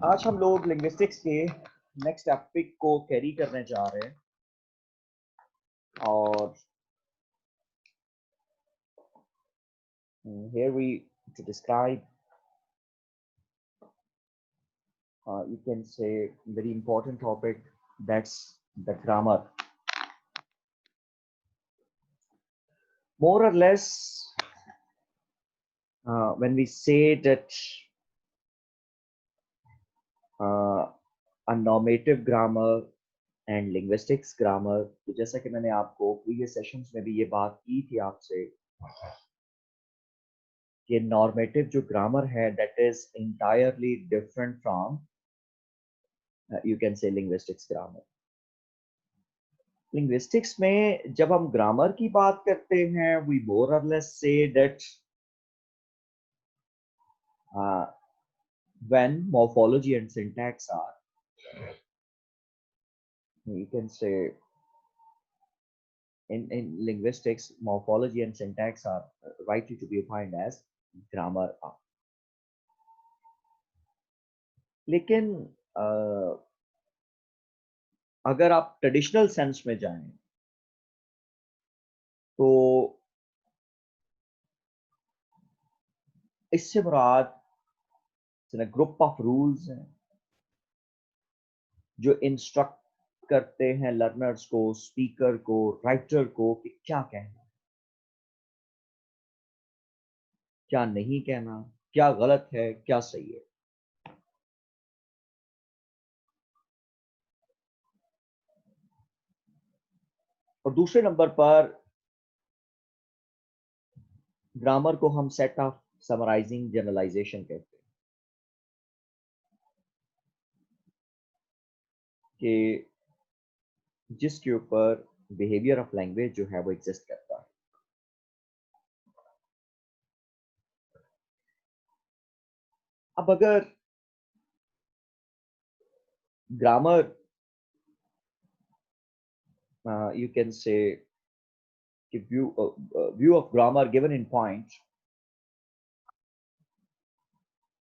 आज हम लोग लिंग्विस्टिक्स के नेक्स्ट टॉपिक को कैरी करने जा रहे हैं और here we to describe you can say very important topic, that's the grammar. More or less when we say that a normative grammar and linguistics grammar, तो जैसा कि मैंने आपको previous sessions में भी ये बात की थी आपसे कि नॉर्मेटिव जो ग्रामर है that is entirely different from you can से लिंग्विस्टिक्स ग्रामर. लिंग्विस्टिक्स में जब हम ग्रामर की बात करते हैं वी मोर और less say that when morphology and syntax are, you can say in linguistics morphology and syntax are rightly to be defined as grammar are. लेकिन अगर आप ट्रेडिशनल सेंस में जाएं तो इससे मुराद ग्रुप ऑफ रूल्स हैं जो इंस्ट्रक्ट करते हैं लर्नर्स को, स्पीकर को, राइटर को कि क्या कहना, क्या नहीं कहना, क्या गलत है, क्या सही है. और दूसरे नंबर पर ग्रामर को हम सेट ऑफ समराइजिंग जनरलाइजेशन कहते हैं कि जिसके ऊपर बिहेवियर ऑफ लैंग्वेज जो है वो एग्जिस्ट करता है. अब अगर grammar you can say view of grammar given in point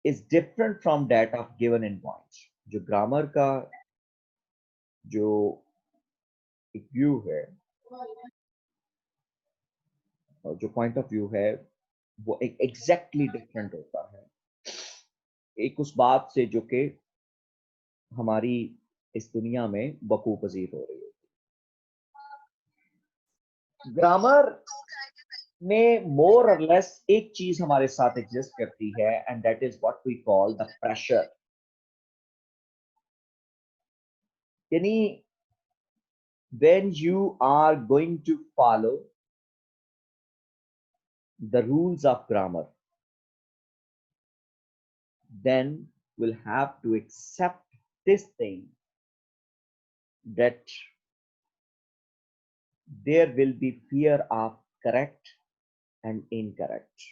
is different from that of given in point. जो ग्रामर का जो एक व्यू है और जो पॉइंट ऑफ व्यू है वो एक एग्जैक्टली डिफरेंट होता है एक उस बात से जो कि हमारी इस दुनिया में वकू पजीर हो रही है. ग्रामर में मोर और लेस एक चीज हमारे साथ एग्जिस्ट करती है and that is what we call the pressure. यानी when you are going to follow the rules of grammar, then we'll have to accept this thing that there will be fear of correct and incorrect,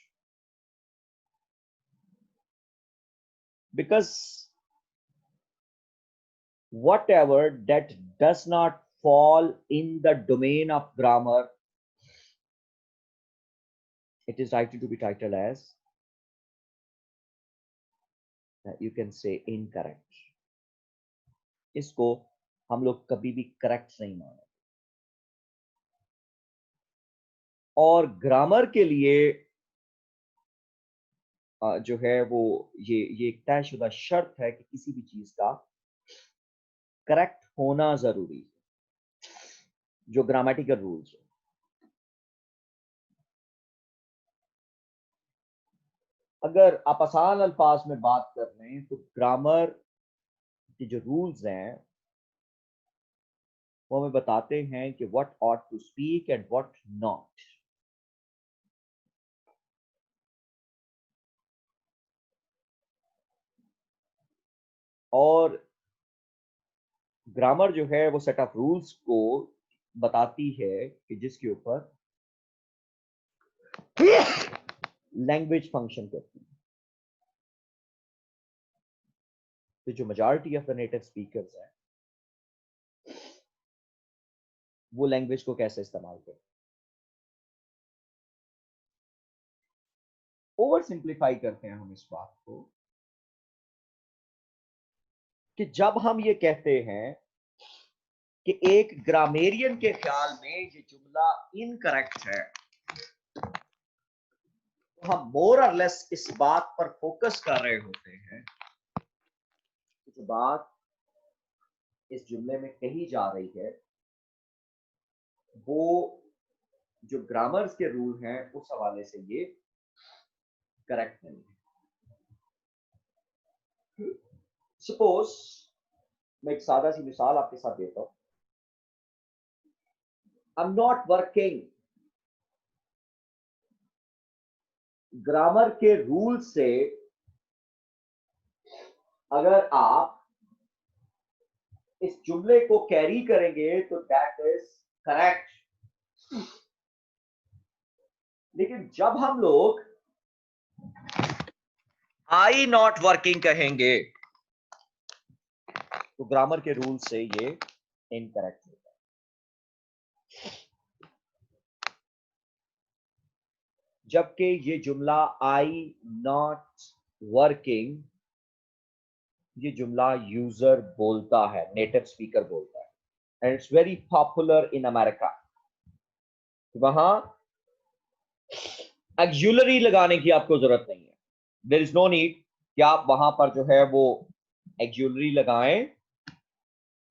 because whatever that does not fall in the domain of grammar, it is likely to be titled as you can say incorrect. इसको हम लोग कभी भी correct नहीं माने. और grammar के लिए जो है वो ये एक तयशुदा शर्त है कि किसी भी चीज का करेक्ट होना जरूरी है, जो ग्रामेटिकल रूल्स है. अगर आप आसान अल्फाज में बात कर लें तो ग्रामर के जो रूल्स हैं वो हमें बताते हैं कि what ought to speak and what not. और ग्रामर जो है वो सेट ऑफ रूल्स को बताती है कि जिसके ऊपर लैंग्वेज फंक्शन करती है. तो जो majority of the native speakers हैं वो लैंग्वेज को कैसे इस्तेमाल करते हैं. ओवर सिंप्लीफाई करते हैं हम इस बात को कि जब हम ये कहते हैं कि एक ग्रामेरियन के ख्याल में ये जुमला इनकरेक्ट है, तो हम मोर और लेस इस बात पर फोकस कर रहे होते हैं कि जो बात इस जुमले में कही जा रही है वो जो ग्रामर्स के रूल हैं उस हवाले से ये करेक्ट नहीं है। सपोज मैं एक सादा सी मिसाल आपके साथ देता हूं। I am not working, grammar के रूल से अगर आप इस जुमले को कैरी करेंगे तो दैट इज करेक्ट। लेकिन जब हम लोग आई नॉट वर्किंग कहेंगे तो ग्रामर के रूल से ये इनकरेक्ट होगा। जबकि ये जुमला आई नॉट वर्किंग, ये जुमला यूजर बोलता है, नेटिव स्पीकर बोलता है, and it's very popular in America. वहां एक्जुलरी लगाने की आपको जरूरत नहीं है, देयर इज नो नीड कि आप वहां पर जो है वो एक्जुलरी लगाएं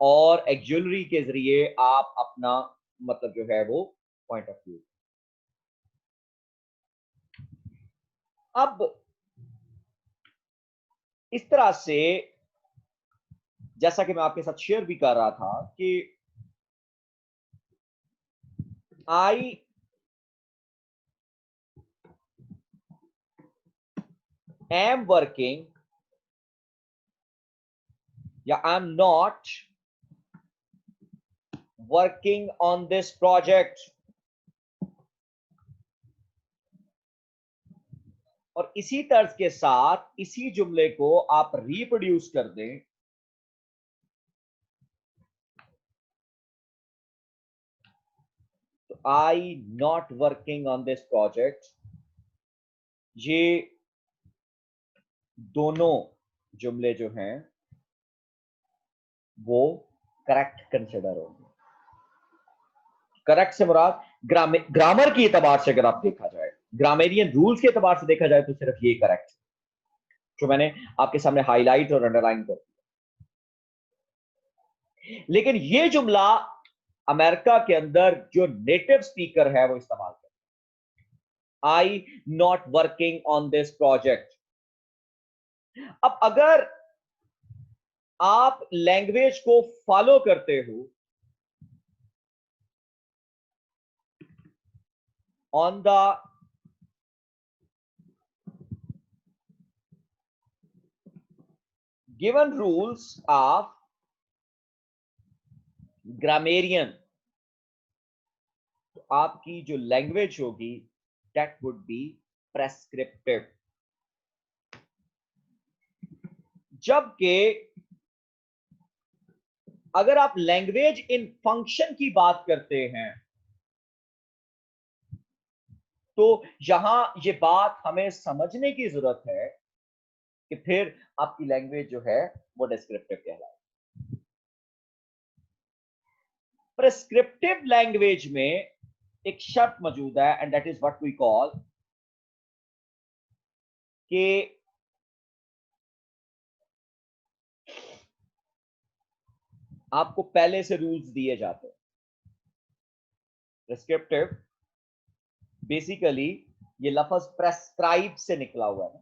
और एक्जुलरी के जरिए आप अपना मतलब जो है वो पॉइंट ऑफ व्यू। अब इस तरह से जैसा कि मैं आपके साथ शेयर भी कर रहा था कि आई एम वर्किंग या I am not working on this project, और इसी तर्ज के साथ इसी जुमले को आप रिप्रोड्यूस कर दें तो I not working on this project, ये दोनों जुमले जो हैं वो करेक्ट कंसिडर होंगे। करेक्ट से मुराद ग्रामर की एतबार से अगर आप देखा जाए, ग्रामेरियन रूल्स के एतबार से देखा जाए तो सिर्फ ये करेक्ट जो मैंने आपके सामने हाईलाइट और अंडरलाइन कर दिया। लेकिन ये जुमला अमेरिका के अंदर जो नेटिव स्पीकर है वो इस्तेमाल करते हैं, I not working on this project. अब अगर आप लैंग्वेज को फॉलो करते हो on the given rules of grammarian, तो आपकी जो लैंग्वेज होगी दैट वुड बी प्रेस्क्रिप्टिव। जबकि अगर आप लैंग्वेज इन फंक्शन की बात करते हैं तो यहां ये बात हमें समझने की जरूरत है कि फिर आपकी लैंग्वेज जो है वो डिस्क्रिप्टिव कहलाए। प्रेस्क्रिप्टिव लैंग्वेज में एक शर्त मौजूद है and that is what we call कि आपको पहले से रूल्स दिए जाते हैं। प्रेस्क्रिप्टिव बेसिकली ये लफ्ज प्रेस्क्राइब से निकला हुआ है,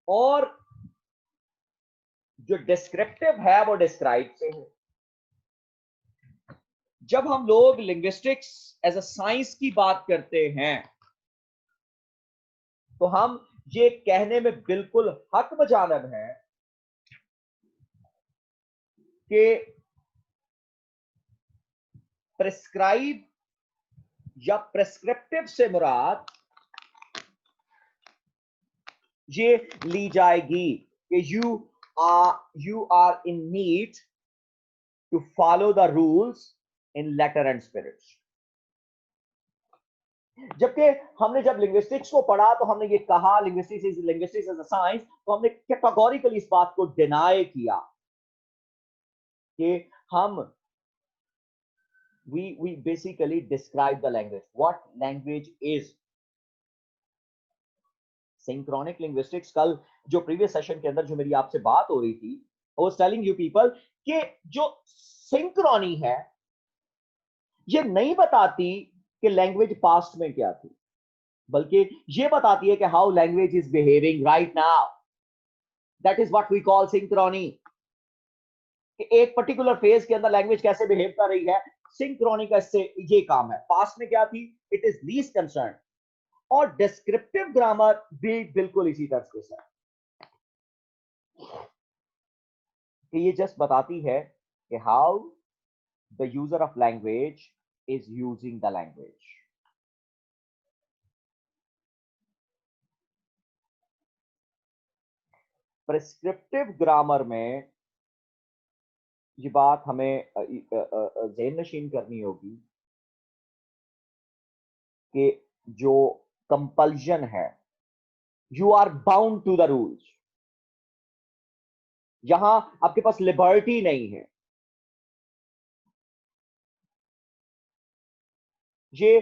और जो डिस्क्रिप्टिव है वो डिस्क्राइब से है। जब हम लोग लिंग्विस्टिक्स एज अ साइंस की बात करते हैं तो हम ये कहने में बिल्कुल हक बजानब है कि प्रेस्क्राइब या प्रेस्क्रिप्टिव से मुराद ये ली जाएगी कि you are in need to follow the rules in letter and spirit। जबकि हमने जब लिंग्विस्टिक्स को पढ़ा तो हमने ये कहा लिंग्विस्टिक्स इज अ साइंस, तो हमने कैटेगोरिकली इस बात को डिनाई किया कि हम we basically describe the language, what language is. Synchronic linguistics, कल जो प्रीवियस सेशन के अंदर जो मेरी आपसे बात हो रही थी, I was telling you people कि जो सिंक्रोनी है ये नहीं बताती कि लैंग्वेज पास्ट में क्या थी, बल्कि ये बताती है कि how language is behaving right now. That is what we call synchrony. कि एक पर्टिकुलर फेज के अंदर लैंग्वेज कैसे बिहेव कर रही है, सिंक्रोनी का इससे ये काम है. पास्ट में क्या थी, इट इज लीस्ट कंसर्न. और डिस्क्रिप्टिव ग्रामर भी बिल्कुल इसी तरह से है कि ये जस्ट बताती है कि how the user of language is using the language. Prescriptive grammar में ये बात हमें ज़हन नशीन करनी होगी कि जो कंपल्शन है, you are bound to the rules. यहां आपके पास लिबर्टी नहीं है. ये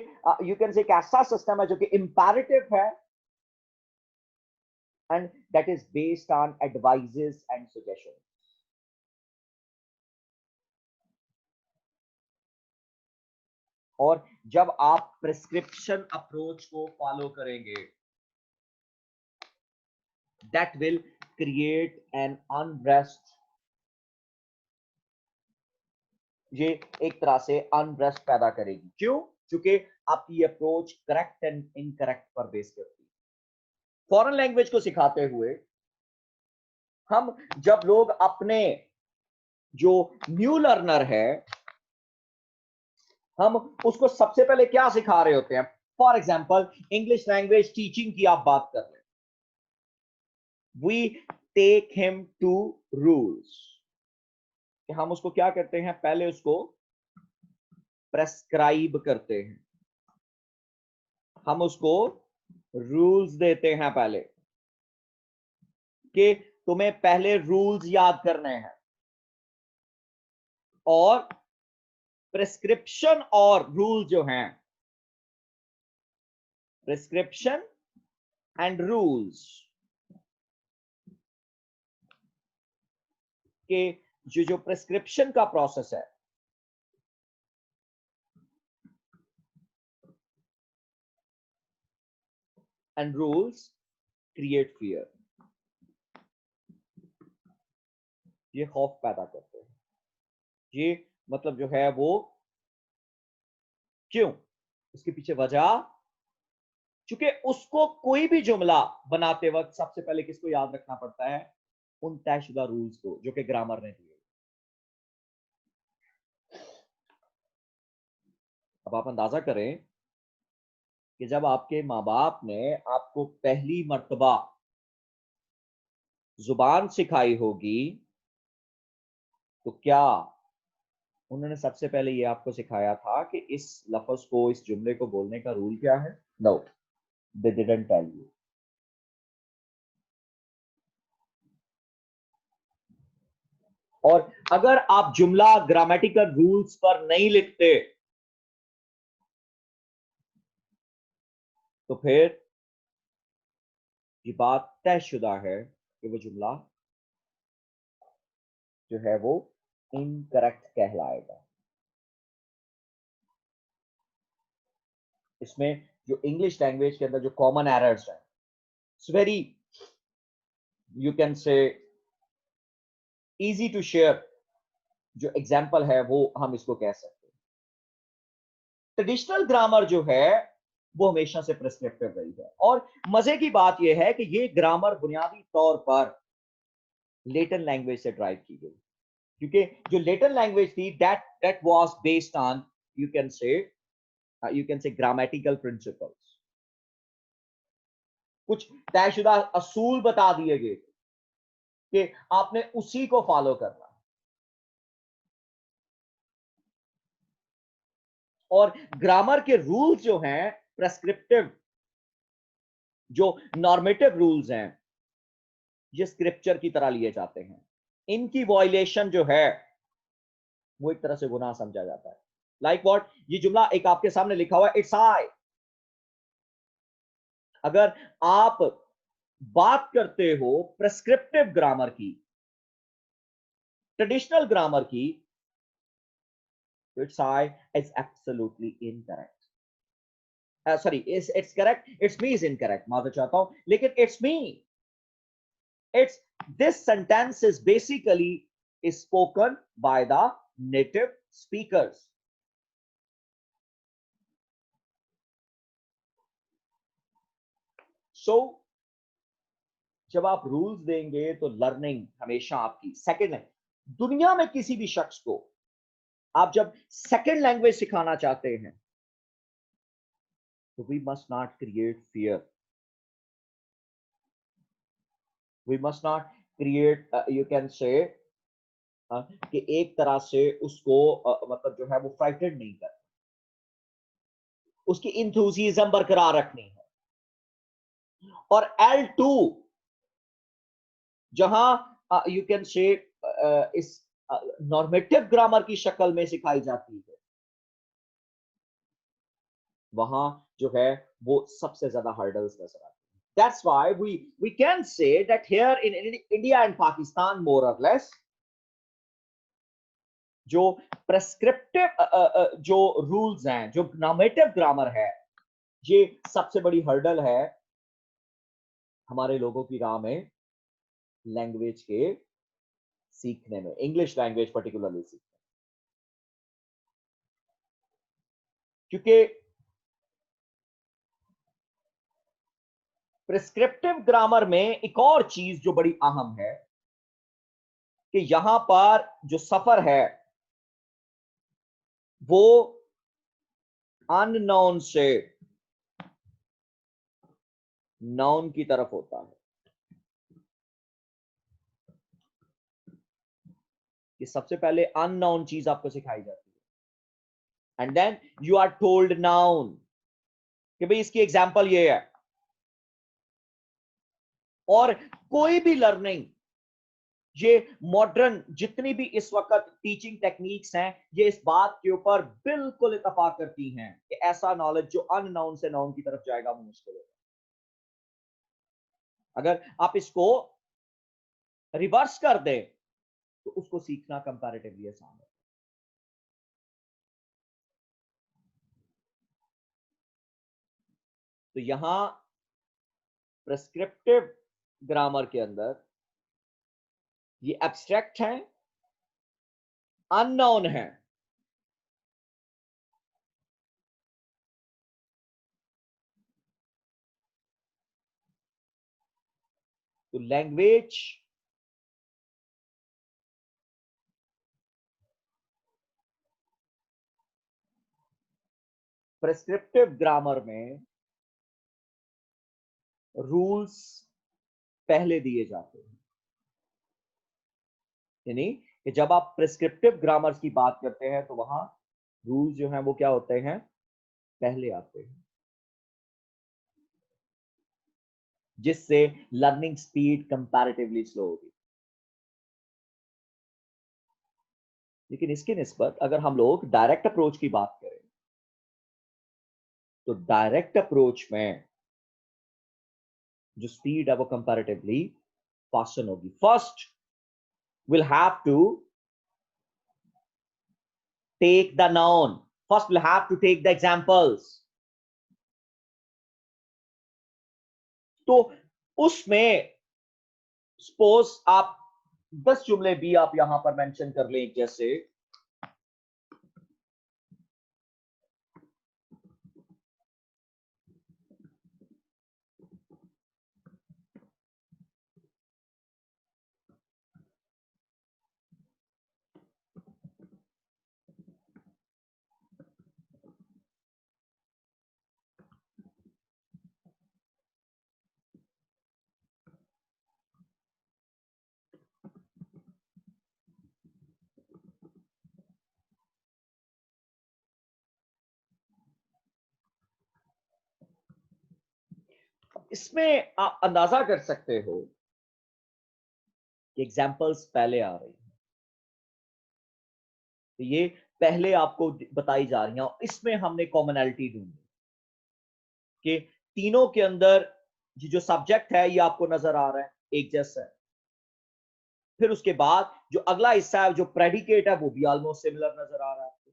यू कैन से एक ऐसा सिस्टम है जो कि इंपैरेटिव है and that is based on advises and suggestion. और जब आप प्रिस्क्रिप्शन अप्रोच को फॉलो करेंगे, that will create an unrest. ये एक तरह से अनरेस्ट पैदा करेगी. क्यों? क्योंकि आपकी अप्रोच करेक्ट एंड इनकरेक्ट पर बेस करती है. फॉरेन लैंग्वेज को सिखाते हुए हम जब लोग अपने जो न्यू लर्नर है, हम उसको सबसे पहले क्या सिखा रहे होते हैं. For example English language teaching की आप बात कर रहे हैं. We take him to rules. हम उसको क्या करते हैं, पहले उसको प्रेस्क्राइब करते हैं. हम उसको रूल्स देते हैं पहले कि तुम्हें पहले रूल्स याद करने हैं. और प्रिस्क्रिप्शन और रूल जो हैं, प्रिस्क्रिप्शन एंड रूल्स के जो प्रिस्क्रिप्शन का प्रोसेस है, एंड रूल्स क्रिएट फियर. ये खौफ पैदा करते हैं. ये मतलब जो है वो क्यों, इसके पीछे वजह, क्योंकि उसको कोई भी जुमला बनाते वक्त सबसे पहले किसको याद रखना पड़ता है, उन तयशुदा रूल्स को जो कि ग्रामर ने दिए. अब आप अंदाजा करें कि जब आपके माँ बाप ने आपको पहली मर्तबा जुबान सिखाई होगी, तो क्या उन्होंने सबसे पहले ये आपको सिखाया था कि इस लफ्ज को, इस जुमले को बोलने का रूल क्या है? No, they didn't tell you. और अगर आप जुमला ग्रामेटिकल रूल्स पर नहीं लिखते तो फिर ये बात तयशुदा है कि वो जुमला जो है वो इनकरेक्ट कहलाएगा. इसमें जो इंग्लिश लैंग्वेज के अंदर जो कॉमन एरर्स हैं, it's very, you can say easy to share. जो एग्जाम्पल है वो हम इसको कह सकते हैं. ट्रेडिशनल ग्रामर जो है वो हमेशा से प्रिस्क्रिप्टिव रही है. और मजे की बात यह है कि ये ग्रामर बुनियादी तौर पर लेटन लैंग्वेज से ड्राइव की गई, क्योंकि जो लेटन लैंग्वेज थी that was based on, you can से ग्रामेटिकल प्रिंसिपल्स. कुछ तयशुदा असूल बता दिए गए कि आपने उसी को फॉलो करना. और ग्रामर के रूल्स जो हैं प्रेस्क्रिप्टिव जो नॉर्मेटिव रूल्स हैं ये स्क्रिप्चर की तरह लिए जाते हैं, इनकी वायलेशन जो है वो एक तरह से गुनाह समझा जाता है। लाइक व्हाट, ये जुमला एक आपके सामने लिखा हुआ है, इट्स आई। अगर आप बात करते हो प्रेस्क्रिप्टिव ग्रामर की, ट्रेडिशनल ग्रामर की, it's I is absolutely incorrect. Sorry, it's correct, it's me is incorrect, माफी चाहता हूं, लेकिन it's me, it's this sentence is basically is spoken by the native speakers. So जब आप रूल्स देंगे तो लर्निंग हमेशा आपकी सेकंड है। दुनिया में किसी भी शख्स को आप जब सेकंड लैंग्वेज सिखाना चाहते हैं तो we must not create fear, we must not create, you can say कि एक तरह से उसको मतलब जो है वो फ्राइटेड नहीं कर, उसकी इंथुजिज्म बरकरार रखनी है। और L2 जहां यू कैन से इस नॉर्मेटिव ग्रामर की शक्ल में सिखाई जाती है, वहां जो है वो सबसे ज्यादा हर्डल्स नजर आते हैं। That's why we can say that here in India and Pakistan more और लेस जो प्रेस्क्रिप्टिव जो रूल्स हैं, जो नॉर्मेटिव ग्रामर है, ये सबसे बड़ी हर्डल है हमारे लोगों की राह में लैंग्वेज के सीखने में, इंग्लिश लैंग्वेज पर्टिकुलरली सीखने, क्योंकि प्रिस्क्रिप्टिव ग्रामर में एक और चीज जो बड़ी अहम है कि यहां पर जो सफर है वो अननोन से नाउन की तरफ होता है, कि सबसे पहले अननोन चीज आपको सिखाई जाती है and then you are told noun कि भाई इसकी एग्जांपल ये है। और कोई भी लर्निंग, ये मॉडर्न जितनी भी इस वक्त टीचिंग टेक्निक्स हैं, ये इस बात के ऊपर बिल्कुल इत्तेफाक करती हैं कि ऐसा नॉलेज जो अननाउन से नाउन की तरफ जाएगा वो मुश्किल है। अगर आप इसको रिवर्स कर दें तो उसको सीखना कंपैरेटिवली आसान है। तो यहां प्रेस्क्रिप्टिव ग्रामर के अंदर ये एब्स्ट्रैक्ट है, अननोन है, तो लैंग्वेज प्रेस्क्रिप्टिव ग्रामर में रूल्स पहले दिए जाते हैं, यानी कि जब आप प्रेस्क्रिप्टिव ग्रामर की बात करते हैं तो वहां रूल्स जो हैं वो क्या होते हैं, पहले आते हैं, जिससे लर्निंग स्पीड कंपैरेटिवली स्लो होगी। लेकिन इसकी निस्बत अगर हम लोग डायरेक्ट अप्रोच की बात करें तो डायरेक्ट अप्रोच में जो स्पीड है वो कंपैरेटिवली फास्टर होगी। First we'll have to take the noun, first we'll have to take the examples। तो उसमें सपोज आप 10 जुमले भी आप यहां पर मेंशन कर लें, जैसे इसमें आप अंदाजा कर सकते हो कि एग्जाम्पल्स पहले आ रही हैं, तो ये पहले आपको बताई जा रही हैं और इसमें हमने कॉमनैलिटी ढूंढी कि तीनों के अंदर ये जो सब्जेक्ट है ये आपको नजर आ रहा है एक जैसा है। फिर उसके बाद जो अगला हिस्सा है जो प्रेडिकेट है वो भी ऑलमोस्ट सिमिलर नजर आ रहा है आपको।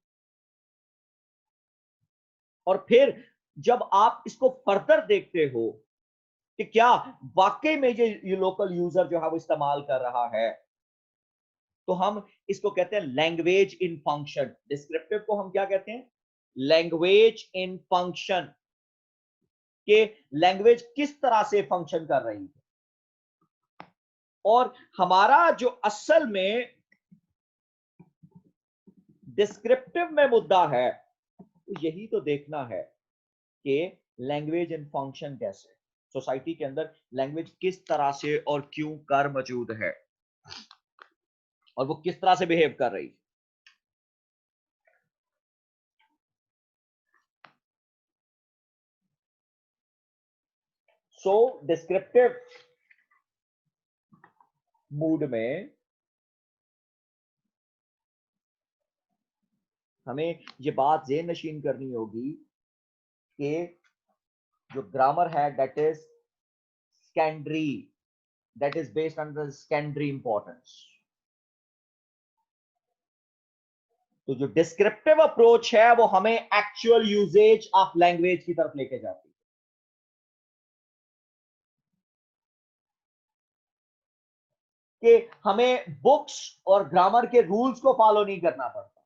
और फिर जब आप इसको फर्दर देखते हो कि क्या वाकई में ये लोकल यूजर जो है वो इस्तेमाल कर रहा है, तो हम इसको कहते हैं लैंग्वेज इन फंक्शन। डिस्क्रिप्टिव को हम क्या कहते हैं? लैंग्वेज इन फंक्शन, के लैंग्वेज किस तरह से फंक्शन कर रही है। और हमारा जो असल में डिस्क्रिप्टिव में मुद्दा है, तो यही तो देखना है कि लैंग्वेज इन फंक्शन कैसे सोसाइटी के अंदर लैंग्वेज किस तरह से और क्यों कर मौजूद है और वो किस तरह से बिहेव कर रही है। सो डिस्क्रिप्टिव मूड में हमें ये बात ज़हन नशीन करनी होगी कि जो ग्रामर है that is secondary, that is based on the secondary importance. तो जो डिस्क्रिप्टिव अप्रोच है वो हमें एक्चुअल यूजेज ऑफ लैंग्वेज की तरफ लेके जाती है। कि हमें बुक्स और ग्रामर के रूल्स को फॉलो नहीं करना पड़ता।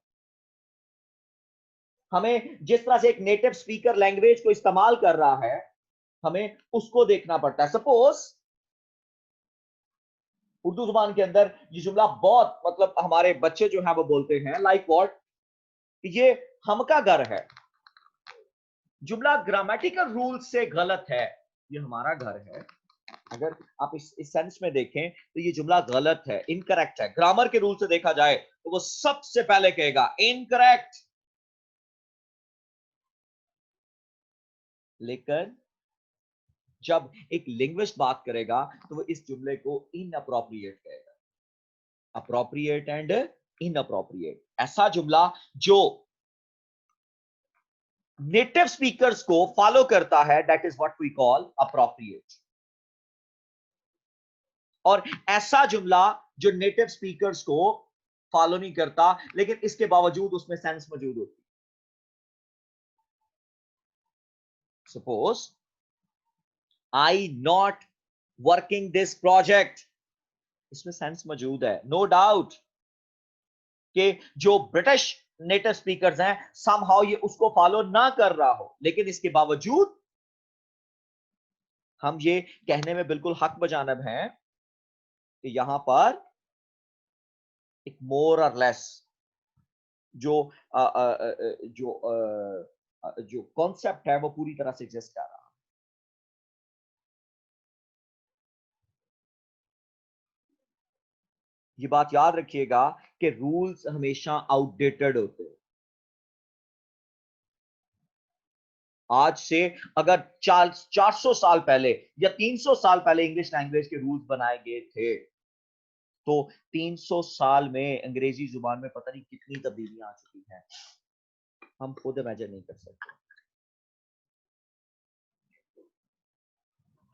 हमें जिस तरह से एक नेटिव स्पीकर लैंग्वेज को इस्तेमाल कर रहा है हमें उसको देखना पड़ता है। सपोज उर्दू जुबान के अंदर ये जुमला बहुत मतलब हमारे बच्चे जो है वो बोलते हैं लाइक व्हाट, ये हम का घर है। जुमला ग्रामेटिकल रूल से गलत है, ये हमारा घर है। अगर आप इस सेंस में देखें तो ये जुमला गलत है, इनकरेक्ट है। ग्रामर के रूल से देखा जाए तो वो सबसे पहले कहेगा इनकरेक्ट। लेकिन जब एक लिंग्विस्ट बात करेगा तो वो इस जुमले को इनअप्रोप्रिएट कहेगा। अप्रोप्रिएट एंड इनअप्रोप्रिएट, ऐसा जुमला जो नेटिव स्पीकर्स को फॉलो करता है that is what we call appropriate. और ऐसा जुमला जो नेटिव स्पीकर्स को फॉलो नहीं करता लेकिन इसके बावजूद उसमें सेंस मौजूद होती है। Suppose I not working this project, इसमें सेंस मौजूद है, नो डाउट कि जो ब्रिटिश नेटिव स्पीकर्स हैं समहाउ ये उसको फॉलो ना कर रहा हो, लेकिन इसके बावजूद हम ये कहने में बिल्कुल हक बजानब हैं कि यहां पर एक मोर और लेस जो जो कॉन्सेप्ट है वो पूरी तरह से एग्जिस्ट कर रहा है। ये बात याद रखिएगा कि रूल्स हमेशा आउटडेटेड होते हैं। आज से अगर 400 साल पहले या 300 साल पहले इंग्लिश लैंग्वेज के रूल्स बनाए गए थे तो 300 साल में अंग्रेजी जुबान में पता नहीं कितनी तब्दीलियां आ चुकी हैं, हम खुद इमेजिन नहीं कर सकते।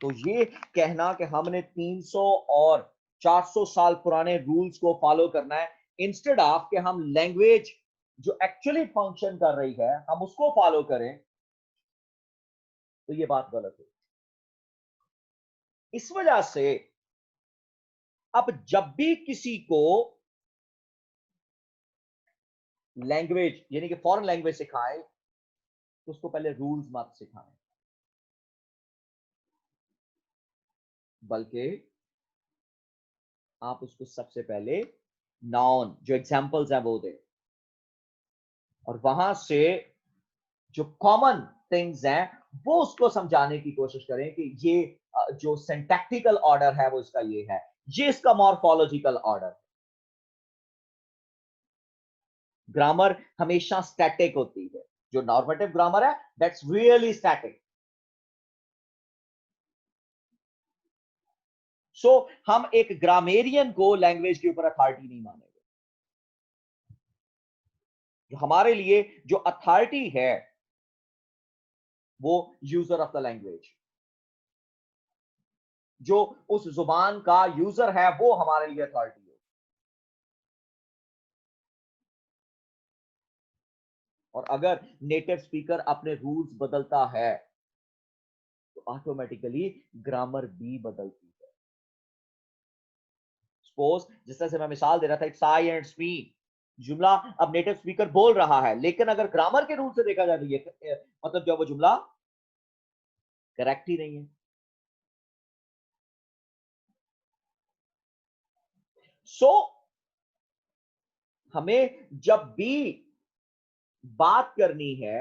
तो ये कहना कि हमने 300 और 400 साल पुराने रूल्स को फॉलो करना है इंस्टेड ऑफ कि हम लैंग्वेज जो एक्चुअली फंक्शन कर रही है हम उसको फॉलो करें, तो ये बात गलत है। इस वजह से अब जब भी किसी को लैंग्वेज यानी कि फॉरेन लैंग्वेज सिखाए तो उसको पहले रूल्स मत सिखाएं, बल्कि आप उसको सबसे पहले नाउन जो एग्जांपल्स हैं वो दें और वहां से जो कॉमन थिंग्स हैं वो उसको समझाने की कोशिश करें कि ये जो सिंटैक्टिकल ऑर्डर है वो इसका ये है, ये इसका मॉर्फोलॉजिकल ऑर्डर। ग्रामर हमेशा स्टैटिक होती है, जो नॉर्मेटिव ग्रामर है दैट्स रियली स्टैटिक। सो हम एक ग्रामेरियन को लैंग्वेज के ऊपर अथॉरिटी नहीं मानेंगे। हमारे लिए जो अथॉरिटी है वो यूजर ऑफ द लैंग्वेज, जो उस जुबान का यूजर है वो हमारे लिए अथॉरिटी है। और अगर नेटिव स्पीकर अपने रूल्स बदलता है तो ऑटोमेटिकली ग्रामर भी बदलती है। सपोज जिस तरह से मैं मिसाल दे रहा था, इट्स आई एंड मी, जुमला अब नेटिव स्पीकर बोल रहा है, लेकिन अगर ग्रामर के रूल से देखा जाए तो ये मतलब जो वो जुमला करेक्ट ही नहीं है। सो हमें जब भी बात करनी है,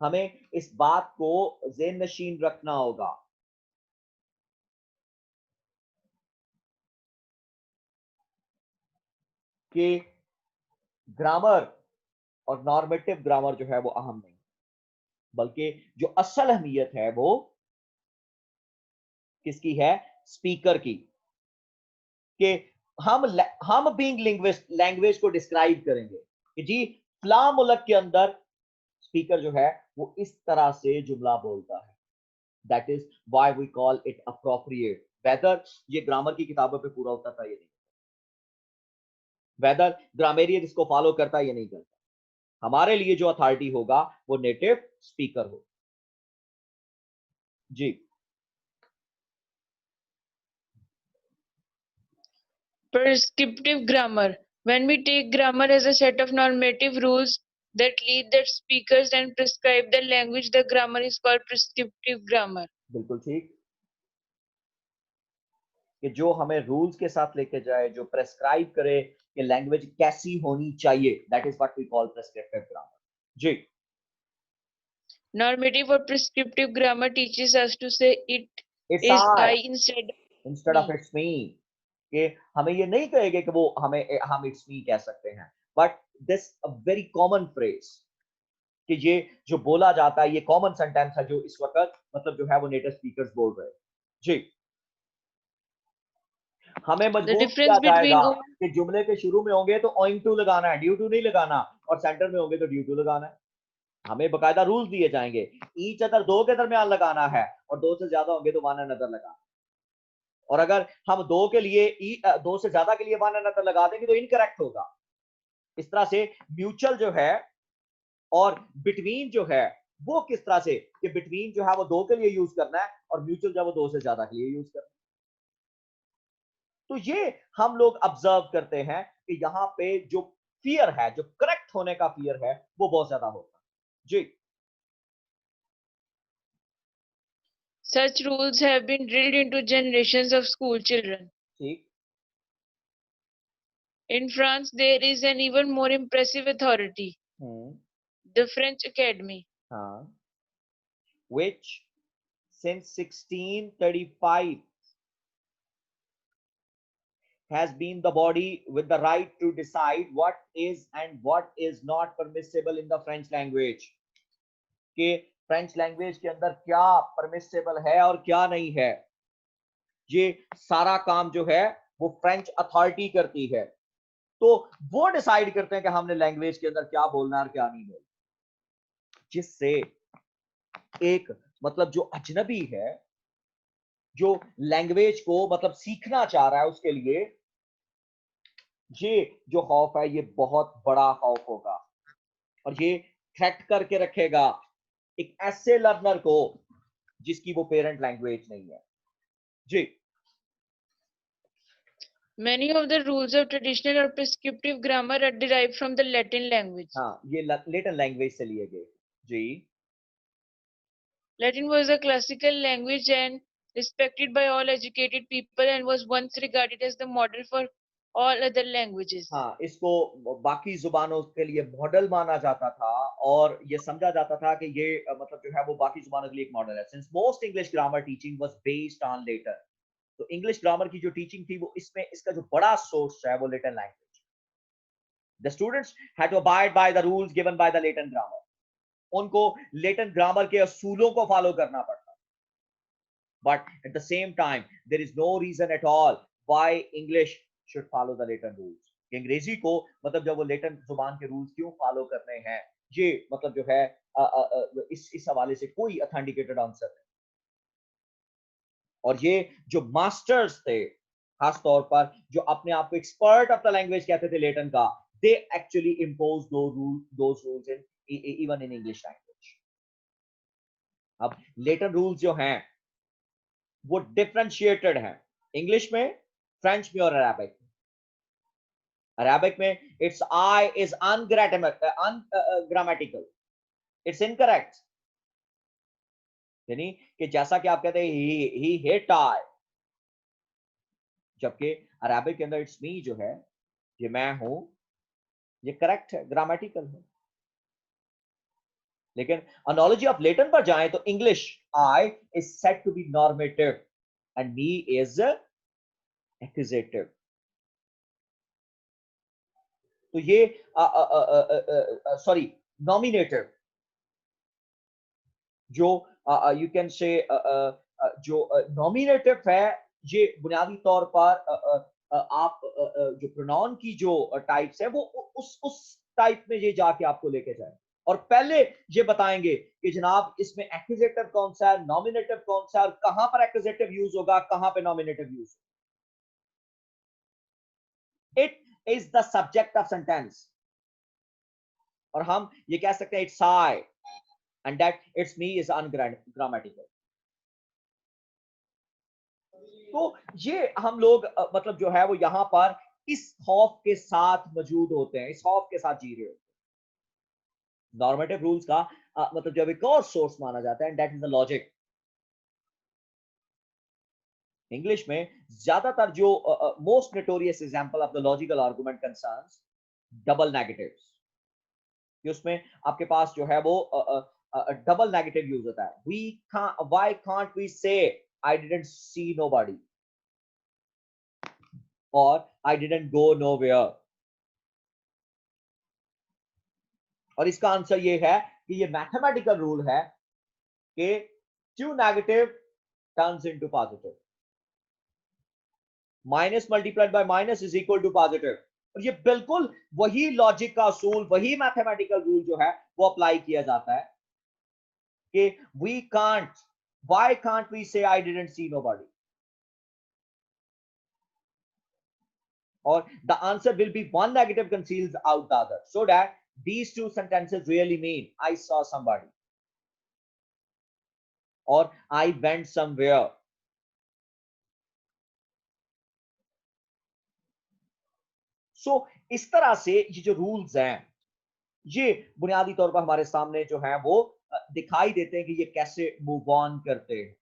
हमें इस बात को ज़हन नशीन रखना होगा कि ग्रामर और नॉर्मेटिव ग्रामर जो है वो अहम नहीं, बल्कि जो असल अहमियत है वो किसकी है? स्पीकर की। कि हम बीइंग लिंग्विस्ट लैंग्वेज को डिस्क्राइब करेंगे कि जी फला मुल्क के अंदर स्पीकर जो है वो इस तरह से जुमला बोलता है। That is why we call it appropriate. Whether ये ग्रामर की किताबों पे पूरा होता था ये नहीं, वेदर ग्रामेरियन इसको फॉलो करता ये नहीं करता। हमारे लिए जो अथॉरिटी होगा वो नेटिव स्पीकर हो। जी Prescriptive grammar. When we take grammar as a set of normative rules that lead the speakers and prescribe the language, the grammar is called prescriptive grammar. बिल्कुल ठीक। कि जो हमें रूल्स के साथ लेके जाए, जो प्रेस्क्राइब करे कि लैंग्वेज कैसी होनी चाहिए, that is what we call prescriptive grammar. जी Normative or prescriptive grammar teaches us to say it it's is I I instead of instead of me. It's me, कि हमें ये नहीं कहेंगे कि वो हम इट्स मी कह सकते हैं, but this a very common phrase कि ये जो बोला जाता है, ये कॉमन सेंटेंस है जो इस वक्त मतलब जो है वो नेटिव स्पीकर्स बोल रहे हैं। जी हमें The मजबूर किया difference between जाएगा old कि जुमले के शुरू में होंगे तो ओइंग टू लगाना है, ड्यू टू नहीं लगाना, और सेंटर में होंगे तो ड्यू टू लगाना है। हमें बकायदा रूल्स दिए जाएंगे, ईच अदर दो के दरमियान लगाना है, और दो से ज्यादा होंगे तो वन अनदर लगाना। और अगर हम दो के लिए दो से ज्यादा के लिए वन अनदर लगा देंगे तो इनकरेक्ट होगा। इस तरह से म्यूचुअल जो है और बिटवीन जो है वो किस तरह से कि बिटवीन जो है वो दो के लिए यूज करना है और म्यूचुअल जो है वो दो से ज्यादा के लिए यूज करना है। तो ये हम लोग ऑब्जर्व करते हैं कि यहाँ पे जो फियर है, जो करेक्ट होने का फियर है वो बहुत ज्यादा होता है। जी such rules have been drilled into generations of school children. ठीक। In France, there is an even more impressive authority, the French Academy. हाँ, which since 1635 has been the body with the right to decide what is and what is not permissible in the French language, कि French language के अंदर क्या permissible है और क्या नहीं है। ये सारा काम जो है वो फ्रेंच अथॉरिटी करती है। तो वो डिसाइड करते हैं कि हमने लैंग्वेज के अंदर क्या बोलना है और क्या नहीं बोलना, जिससे एक मतलब जो अजनबी है, जो लैंग्वेज को मतलब सीखना चाह रहा है, उसके लिए ये जो खौफ है ये बहुत बड़ा खौफ होगा, और ये थ्रेट करके रखेगा एक ऐसे लर्नर को जिसकी वो पेरेंट लैंग्वेज नहीं है। जी Many of the rules of traditional or prescriptive grammar are derived from the Latin language. हाँ, ये लेटिन लैंग्वेज से लिए गए। जी Latin was a classical language and respected by all educated people and was once regarded as the model for all other languages. हाँ, इसको बाकी जुबानों के लिए मॉडल माना जाता था, और ये समझा जाता था कि ये मतलब जो है वो बाकी जुबानों के लिए एक मॉडल है। Since most English grammar teaching was based on Latin, तो इंग्लिश ग्रामर की जो टीचिंग थी वो इसमें इसका जो बड़ा सोर्स है वो Latin language. The students had to abide by the rules given by the Latin grammar. उनको लेटिन ग्रामर के असूलों को फॉलो करना पड़ता। but at the same time there is no reason at all why English should follow the Latin rules. अंग्रेजी को मतलब जब वो लेटन जुबान के रूल्स क्यों फॉलो करने हैं, ये मतलब जो है इस हवाले से कोई ऑथेंटिकेटेड आंसर नहीं। और ये जो मास्टर्स थे खास तौर पर जो अपने आप को एक्सपर्ट ऑफ द लैंग्वेज कहते थे लेटन का, they actually impose those rules in even in English language. अब लेटन रूल्स जो हैं वो डिफरेंशिएटेड हैं इंग्लिश में, फ्रेंच में और अरेबिक में। अरेबिक में it's I is ungrammatical, it's incorrect, यानी कि जैसा कि आप कहते हैं ही हिट आई, जबकि अरेबिक के अंदर इट्स मी जो है, ये मैं हूं, ये करेक्ट है, ग्रामेटिकल है। लेकिन एनोलॉजी ऑफ लेटन पर जाएं तो English I is said to be normative and me is accusative. तो ये सॉरी नॉमिनेटिव, जो यू कैन से जो नॉमिनेटिव है, ये बुनियादी तौर पर आप जो प्रोनाउन की जो टाइप्स है वो उस टाइप में ये जाके आपको लेके जाए और पहले ये बताएंगे कि जनाब इसमें एक्यूजेटिव कौन सा है, नॉमिनेटिव कौन सा है और कहां पर एक्यूजेटिव यूज होगा, कहां पे नॉमिनेटिव यूज होगा। It is the subject of sentence, और हम ये कह सकते हैं it's I and that it's me is ungrammatical। तो ये हम लोग मतलब जो है वो यहां पर इस खौफ के साथ मौजूद होते हैं, इस खौफ के साथ जी रहे होते हैं। नॉर्मेटिव रूल्स का मतलब जब एक और सोर्स माना जाता है, that is the logic. English में ज्यादातर जो most notorious example of the logical argument concerns double negatives, कि उसमें आपके पास जो है वो डबल नेगेटिव यूज होता है। why can't we say I didn't see nobody or I didn't go nowhere। और इसका आंसर ये है कि ये मैथमेटिकल रूल है कि two negative turns into positive, minus multiplied by minus is equal to positive. और ये बिल्कुल वही लॉजिक का असूल, वही मैथमेटिकल रूल जो है वो अप्लाई किया जाता है कि why can't we say I didn't see nobody, or the answer will be one negative conceals out the other, so that these two sentences really mean I saw somebody or I went somewhere। so इस तरह से ये जो rules हैं ये बुनियादी तौर पर हमारे सामने जो है वो दिखाई देते हैं कि ये कैसे मूव ऑन करते हैं।